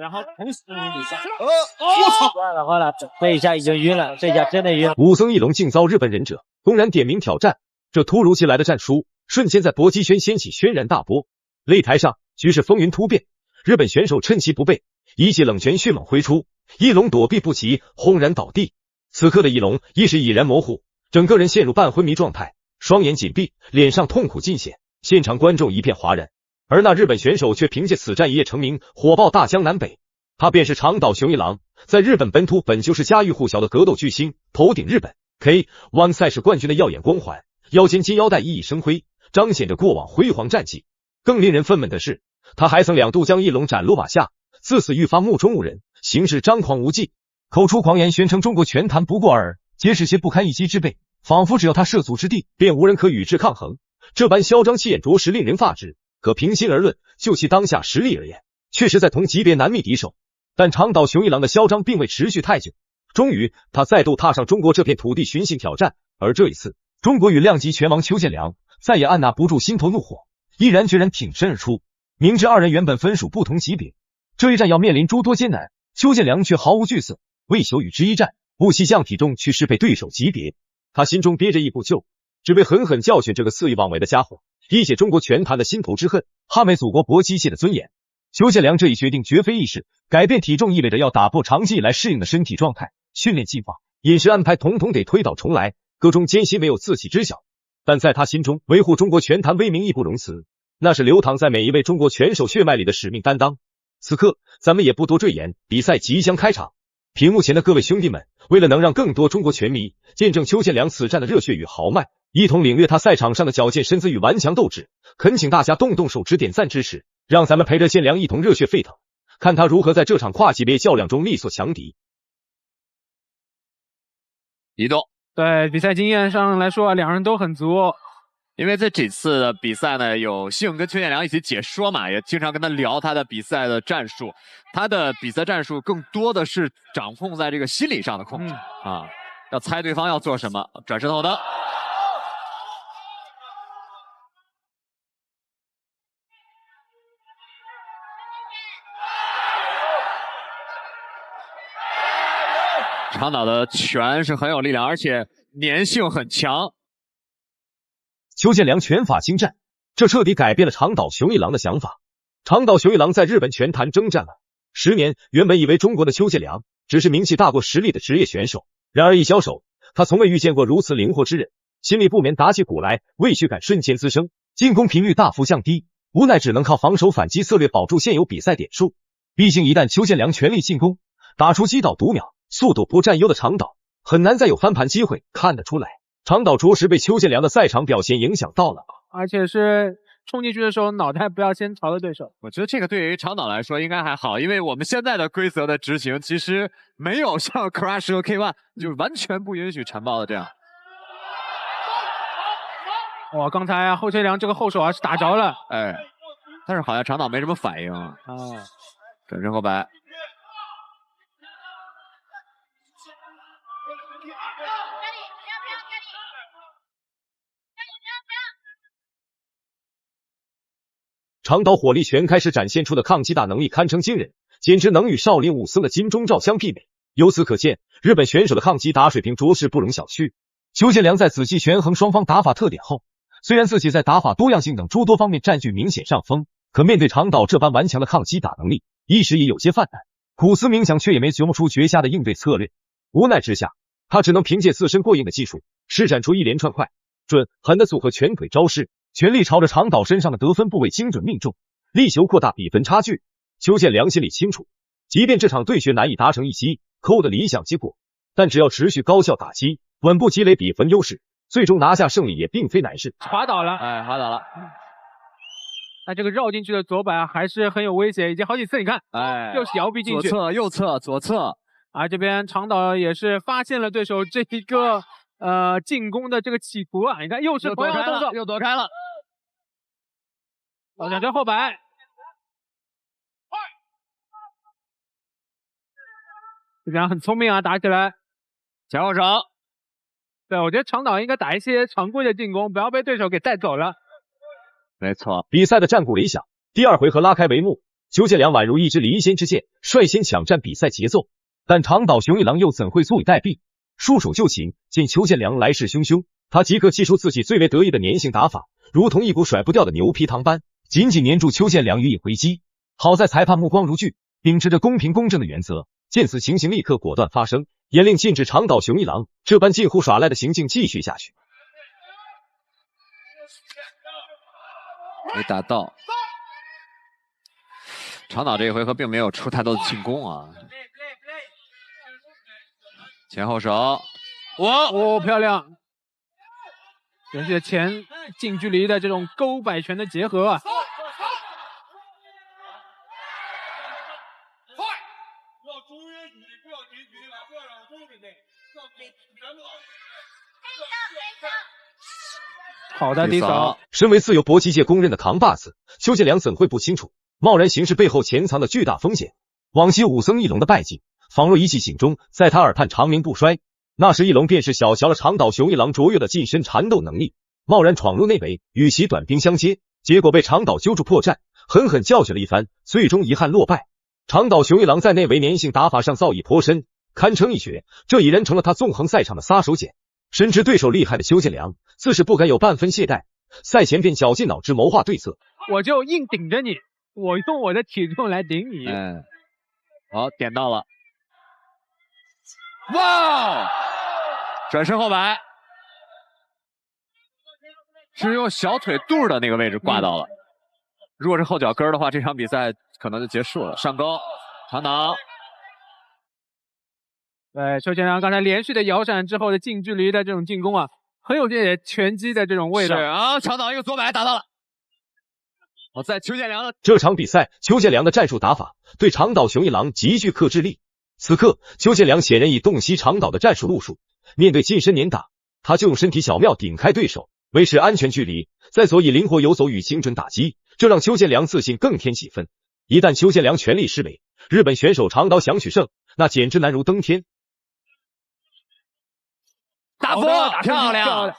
然后同时比赛。然后呢，这一下已经晕了，这一下真的晕了。武僧义龙竟遭日本忍者公然点名挑战，这突如其来的战书瞬间在搏击圈掀起轩然大波。擂台上局势风云突变，日本选手趁其不备，一记冷拳迅猛挥出，义龙躲避不及，轰然倒地。此刻的义龙意识已然模糊，整个人陷入半昏迷状态，双眼紧闭，脸上痛苦尽显，现场观众一片哗然。而那日本选手却凭借此战一夜成名，火爆大江南北。他便是长岛雄一郎，在日本本土本就是家喻户晓的格斗巨星，头顶日本 K1 赛事冠军的耀眼光环，腰间金腰带熠熠生辉，彰显着过往辉煌战绩。更令人愤懑的是，他还曾2度将义龙斩落马下，自此愈发目中无人，行事张狂无忌，口出狂言，宣称中国拳坛不过尔尔，皆是些不堪一击之辈，仿佛只要他涉足之地，便无人可与之抗衡。这般嚣张气焰着实令人发指。可平心而论，就其当下实力而言，确实在同级别难觅敌手。但长岛雄一郎的嚣张并未持续太久，终于他再度踏上中国这片土地寻衅挑战。而这一次，中国与量级拳王邱建良再也按捺不住心头怒火，毅然决然挺身而出。明知二人原本分属不同级别，这一战要面临诸多艰难，邱建良却毫无惧色，为求与之一战，不惜降体重去适配对手级别。他心中憋着一不疚，只为狠狠教训这个肆意妄为的家伙，一解中国拳坛的心头之恨，捍卫祖国搏击界的尊严。邱建良这一决定绝非易事，改变体重意味着要打破长期以来适应的身体状态，训练计划、饮食安排统统得推倒重来，个中艰辛没有自己知晓。但在他心中，维护中国拳坛威名义不容辞，那是流淌在每一位中国拳手血脉里的使命担当。此刻咱们也不多赘言，比赛即将开场。屏幕前的各位兄弟们，为了能让更多中国拳迷见证邱建良此战的热血与豪迈，一同领略他赛场上的矫健身姿与顽强斗志，恳请大家动动手指点赞支持，让咱们陪着建良一同热血沸腾，看他如何在这场跨级别较量中力挫强敌。移动，对比赛经验上来说，两人都很足。因为这几次的比赛呢，有幸跟邱建良一起解说嘛，也经常跟他聊他的比赛的战术。他的比赛战术更多的是掌控在这个心理上的控制啊，要猜对方要做什么，转身后蹬。长岛的拳是很有力量，而且粘性很强。邱建良拳法精湛，这彻底改变了长岛雄一郎的想法。长岛雄一郎在日本拳坛征战了10年，原本以为中国的邱建良只是名气大过实力的职业选手，然而一交手，他从未遇见过如此灵活之人，心里不免打起鼓来，畏惧感瞬间滋生，进攻频率大幅降低，无奈只能靠防守反击策略保住现有比赛点数。毕竟一旦邱建良全力进攻，打出击倒读秒，速度不占优的长岛很难再有翻盘机会。看得出来，长岛着实被邱建良的赛场表现影响到了，而且是冲进去的时候脑袋不要先朝着对手。我觉得这个对于长岛来说应该还好，因为我们现在的规则的执行其实没有像 Crush 和 K1 就完全不允许缠抱的这样。哇，刚才后建良这个后手还是打着了，哎，但是好像长岛没什么反应啊。转身后摆。长岛火力全开始展现出的抗击打能力堪称惊人，简直能与少林武僧的金钟罩相媲美。由此可见，日本选手的抗击打水平着实不容小觑。邱建良在仔细权衡双方打法特点后，虽然自己在打法多样性等诸多方面占据明显上风，可面对长岛这般顽强的抗击打能力，一时也有些犯难。苦思冥想却也没琢磨出绝佳的应对策略，无奈之下，他只能凭借自身过硬的技术，施展出一连串快、准、狠的组合拳腿招式，全力朝着长岛身上的得分部位精准命中，力求扩大比分差距。邱建良心里清楚，即便这场对决难以达成一击扣的理想结果，但只要持续高效打击，稳步积累比分优势，最终拿下胜利也并非难事。滑倒了，哎，滑倒了。那这个绕进去的左摆还是很有威胁，已经好几次你看，哎，又是摇臂进去，左侧、右侧、左侧。而这边长岛也是发现了对手这一个进攻的这个企图啊，你看又是同样的动作，又躲开了。转身后摆，这边很聪明啊，打起来，前后手。对，我觉得长岛应该打一些常规的进攻，不要被对手给带走了。没错，比赛的战鼓擂响，第2回合拉开帷幕。邱建良宛如一支离弦之箭，率先抢占比赛节奏，但长岛雄一郎又怎会坐以待毙？束手就擒。见邱建良来势汹汹，他即刻祭出自己最为得意的粘性打法，如同一股甩不掉的牛皮糖般，紧紧粘住邱建良予以回击。好在裁判目光如炬，秉持着公平公正的原则，见此情形立刻果断发声，严令禁止长岛雄一郎这般近乎耍赖的行径继续下去。没打到。长岛这一回合并没有出太多的进攻啊。前后手，哦，漂亮！连续的前近距离的这种勾摆拳的结合啊。好的，低扫。身为自由搏击界公认的扛把子，邱建良怎会不清楚贸然行事背后潜藏的巨大风险？往昔武僧一龙的败绩，仿若一记警钟，在他耳畔长鸣不衰。那时一龙便是小瞧了长岛雄一郎卓越的近身缠斗能力，贸然闯入内围，与其短兵相接，结果被长岛揪住破绽，狠狠教训了一番，最终遗憾落败。长岛雄一郎在内围粘性打法上造诣颇深，堪称一绝，这已然成了他纵横赛场的杀手锏。深知对手厉害的邱建良自是不敢有半分懈怠，赛前便绞尽脑汁谋划对策。我就硬顶着你，我用我的体重来顶你。好，点到了。哇！转身后摆，是用小腿肚的那个位置挂到了。如果是后脚跟的话，这场比赛可能就结束了。上勾，长岛。对，邱建良刚才连续的摇闪之后的近距离的这种进攻啊，很有这些拳击的这种味道。是啊，长岛一个左摆打到了。在邱建良的这场比赛，邱建良的战术打法对长岛雄一郎极具克制力。此刻，邱建良显然已洞悉长岛的战术路数，面对近身碾打，他就用身体巧妙顶开对手，维持安全距离，再左以灵活游走与精准打击，这让邱建良自信更添几分。一旦邱建良全力施为，日本选手长岛想取胜，那简直难如登天。大波漂亮，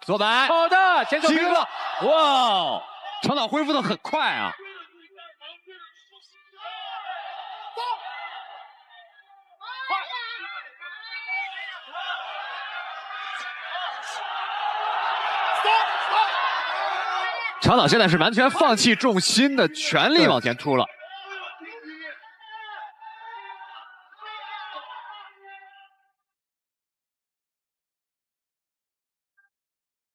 左摆好的，前手击了，哇！长岛恢复的很快啊。长岛现在是完全放弃重心的，全力往前突了。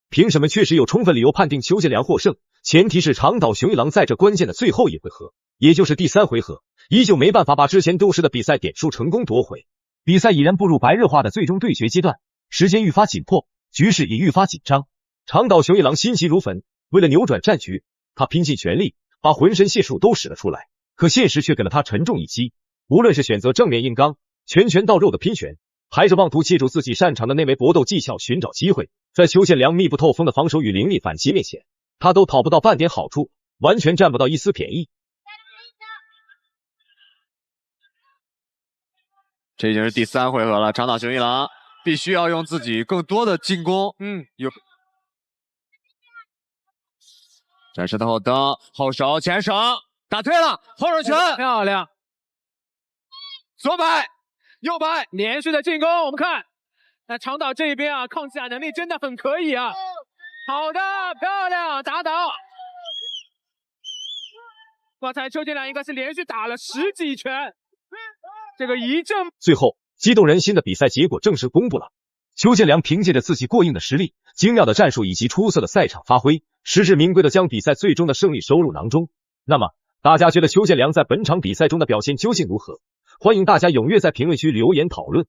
凭什么确实有充分理由判定邱建良获胜？前提是长岛雄一郎在这关键的最后一回合，也就是第3回合，依旧没办法把之前丢失的比赛点数成功夺回。比赛已然步入白热化的最终对决阶段，时间愈发紧迫，局势也愈发紧张。长岛雄一郎心急如焚，为了扭转战局，他拼尽全力，把浑身解数都使了出来。可现实却给了他沉重一击，无论是选择正面硬刚、拳拳到肉的拼拳，还是妄图借助自己擅长的内围搏斗技巧寻找机会，在邱建良密不透风的防守与凌厉反击面前，他都讨不到半点好处，完全占不到一丝便宜。这已经是第3回合了，长岛雄一郎必须要用自己更多的进攻。有展示的后蹬，后手前手打退了，后手拳漂亮，左摆右摆，连续的进攻，我们看，那长岛这一边啊，抗击打能力真的很可以啊。好的，漂亮，打倒。刚才邱建良应该是连续打了10几拳，这个一阵。最后，激动人心的比赛结果正式公布了。邱建良凭借着自己过硬的实力、精妙的战术以及出色的赛场发挥，实至名归的将比赛最终的胜利收入囊中。那么，大家觉得邱建良在本场比赛中的表现究竟如何？欢迎大家踊跃在评论区留言讨论。